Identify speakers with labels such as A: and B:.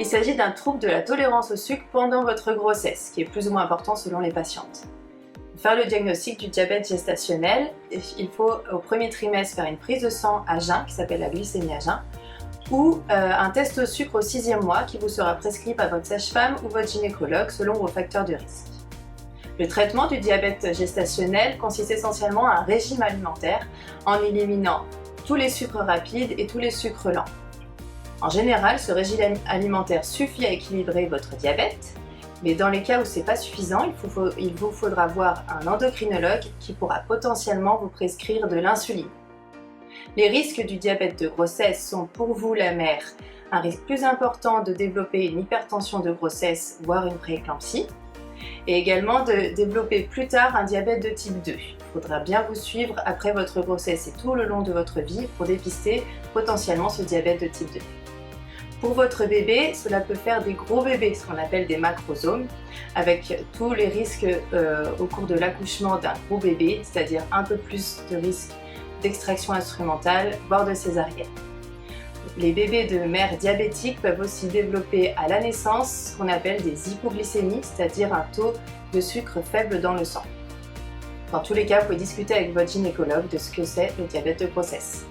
A: Il s'agit d'un trouble de la tolérance au sucre pendant votre grossesse, qui est plus ou moins important selon les patientes. Pour faire le diagnostic du diabète gestationnel, il faut au premier trimestre faire une prise de sang à jeun, qui s'appelle la glycémie à jeun, ou un test au sucre au 6e mois qui vous sera prescrit par votre sage-femme ou votre gynécologue selon vos facteurs de risque. Le traitement du diabète gestationnel consiste essentiellement à un régime alimentaire en éliminant tous les sucres rapides et tous les sucres lents. En général, ce régime alimentaire suffit à équilibrer votre diabète, mais dans les cas où ce n'est pas suffisant, il vous faudra voir un endocrinologue qui pourra potentiellement vous prescrire de l'insuline. Les risques du diabète de grossesse sont pour vous, la mère, un risque plus important de développer une hypertension de grossesse, voire une prééclampsie, et également de développer plus tard un diabète de type 2. Il faudra bien vous suivre après votre grossesse et tout le long de votre vie pour dépister potentiellement ce diabète de type 2. Pour votre bébé, cela peut faire des gros bébés, ce qu'on appelle des macrosomes, avec tous les risques au cours de l'accouchement d'un gros bébé, c'est-à-dire un peu plus de risques d'extraction instrumentale, voire de césarienne. Les bébés de mères diabétiques peuvent aussi développer à la naissance ce qu'on appelle des hypoglycémies, c'est-à-dire un taux de sucre faible dans le sang. Dans tous les cas, vous pouvez discuter avec votre gynécologue de ce que c'est le diabète de grossesse.